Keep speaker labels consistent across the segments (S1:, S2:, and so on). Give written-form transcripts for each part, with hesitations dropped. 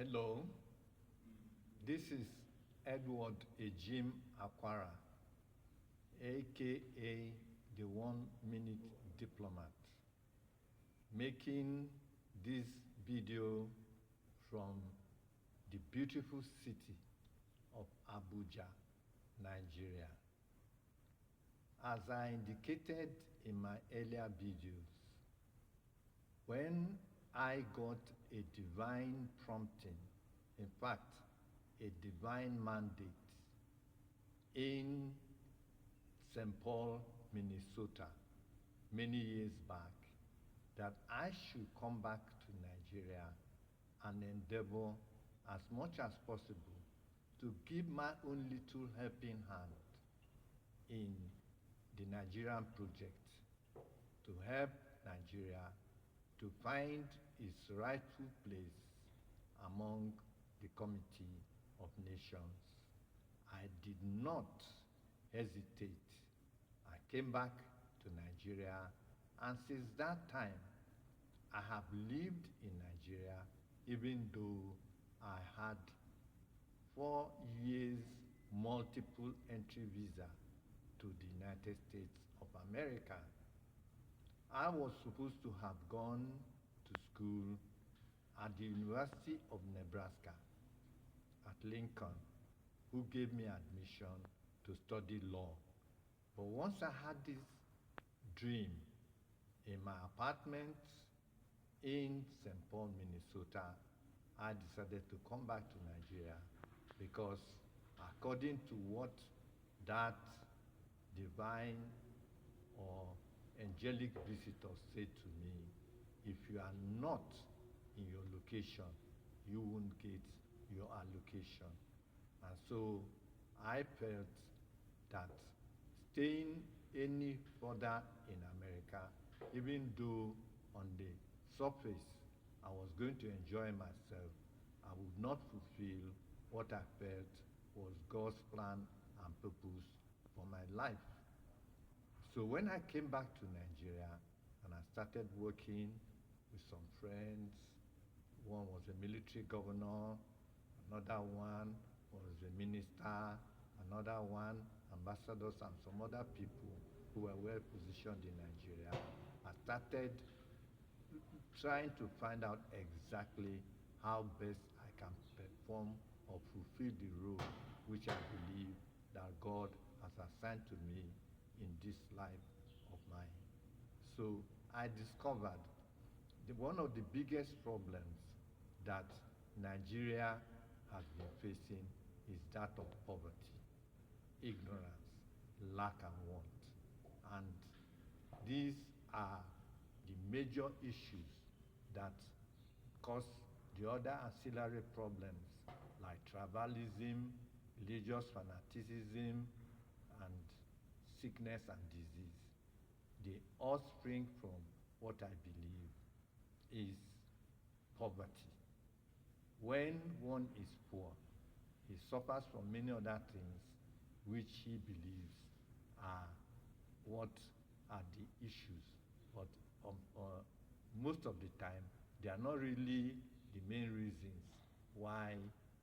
S1: Hello, this is Edward Ejim Akwara, aka the 1 Minute Diplomat, making this video from the beautiful city of Abuja, Nigeria. As I indicated in my earlier videos, when I got a divine prompting, in fact, a divine mandate in St. Paul, Minnesota, many years back, that I should come back to Nigeria and endeavor as much as possible to give my own little helping hand in the Nigerian project to help Nigeria to find its rightful place among the community of nations. I did not hesitate. I came back to Nigeria, and since that time, I have lived in Nigeria, even though I had 4 years multiple entry visa to the United States of America. I was supposed to have gone to school at the University of Nebraska at Lincoln, who gave me admission to study law. But once I had this dream in my apartment in St. Paul, Minnesota, I decided to come back to Nigeria because according to what that divine or angelic visitor said to me, if you are not in your location, you won't get your allocation. And so I felt that staying any further in America, even though on the surface I was going to enjoy myself, I would not fulfill what I felt was God's plan and purpose for my life. So when I came back to Nigeria and I started working with some friends, one was a military governor, another one was a minister, another one ambassadors, and some other people who were well positioned in Nigeria, I started trying to find out exactly how best I can perform or fulfill the role which I believe that God has assigned to me in this life of mine. So I discovered one of the biggest problems that Nigeria has been facing is that of poverty, ignorance, lack and want. And these are the major issues that cause the other ancillary problems like tribalism, religious fanaticism, and sickness and disease. They all spring from what I believe is poverty. When one is poor, he suffers from many other things which he believes are what are the issues. But most of the time, they are not really the main reasons why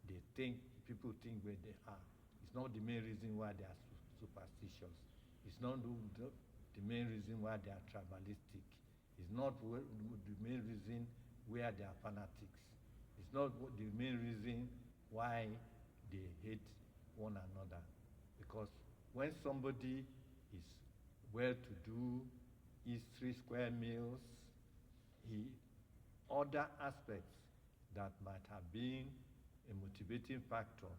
S1: people think where they are. It's not the main reason why they are superstitious. It's not the main reason why they are tribalistic. It's not the main reason why they are fanatics. It's not the main reason why they hate one another. Because when somebody is well-to-do, eats 3 square meals, other aspects that might have been a motivating factor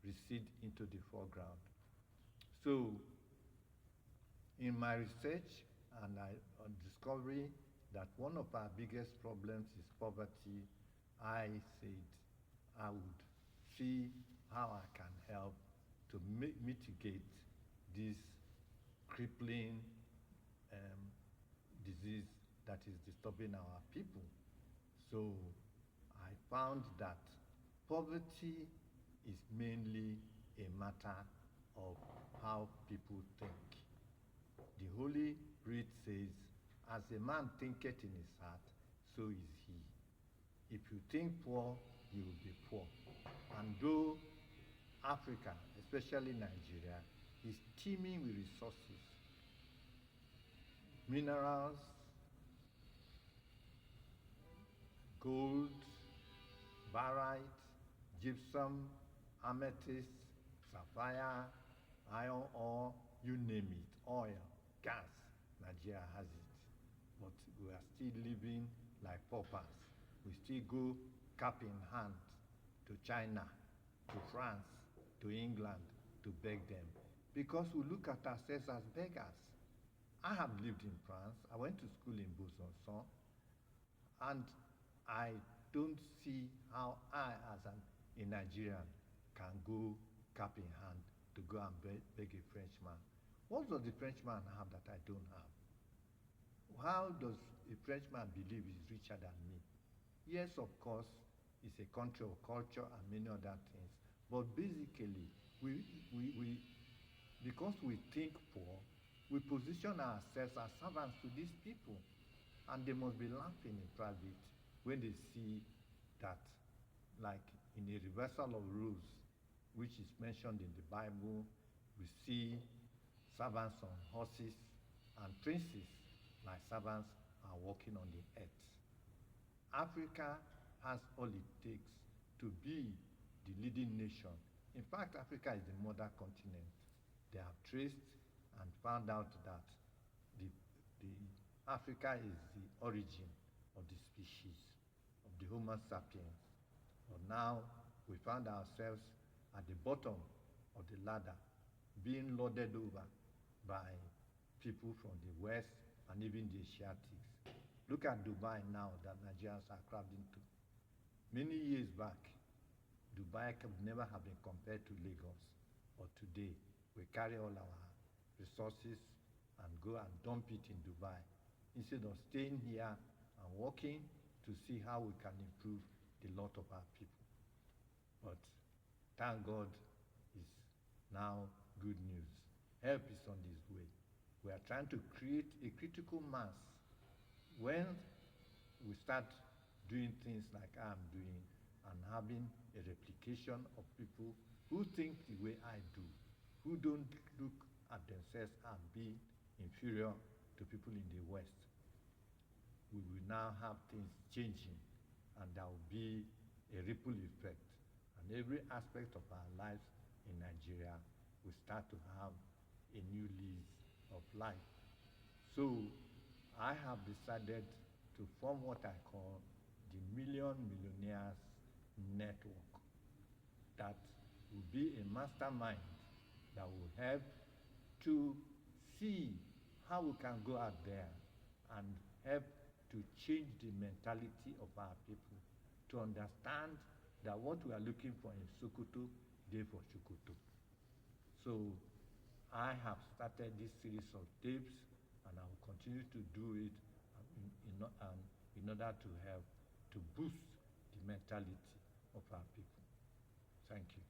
S1: recede into the foreground. So, in my research and discovery that one of our biggest problems is poverty, I said I would see how I can help to mitigate this crippling disease that is disturbing our people. So I found that poverty is mainly a matter of how people think. The Holy Writ says, as a man thinketh in his heart, so is he. If you think poor, you will be poor. And though Africa, especially Nigeria, is teeming with resources, minerals, gold, barite, gypsum, amethyst, sapphire, iron ore, you name it, oil, gas, Nigeria has it. But we are still living like paupers. We still go cap in hand to China, to France, to England to beg them. Because we look at ourselves as beggars. I have lived in France. I went to school in Besançon. And I don't see how I, as a Nigerian, can go cap in hand to go and beg a Frenchman. What does the Frenchman have that I don't have? How does a Frenchman believe he's richer than me? Yes, of course, it's a country of culture and many other things. But basically, because we think poor, we position ourselves as servants to these people. And they must be laughing in private when they see that, like in a reversal of rules, which is mentioned in the Bible, we see servants on horses and princes like servants are walking on the earth. Africa has all it takes to be the leading nation. In fact, Africa is the mother continent. They have traced and found out that the Africa is the origin of the species, of the Homo sapiens. But now we found ourselves at the bottom of the ladder, being lorded over by people from the West and even the Asiatics. Look at Dubai now that Nigerians are crowded into. Many years back, Dubai could never have been compared to Lagos. But today, we carry all our resources and go and dump it in Dubai instead of staying here and working to see how we can improve the lot of our people. But thank God, it's now good news. Help is on its way. We are trying to create a critical mass. When we start doing things like I'm doing and having a replication of people who think the way I do, who don't look at themselves as being inferior to people in the West, we will now have things changing, and there will be a ripple effect. And every aspect of our lives in Nigeria will start to have a new lease of life. So I have decided to form what I call the Million Millionaires Network. That will be a mastermind that will help to see how we can go out there and help to change the mentality of our people, to understand that what we are looking for in Sokoto, they for Sokoto. So I have started this series of tapes, and I will continue to do it in order to help to boost the mentality of our people. Thank you.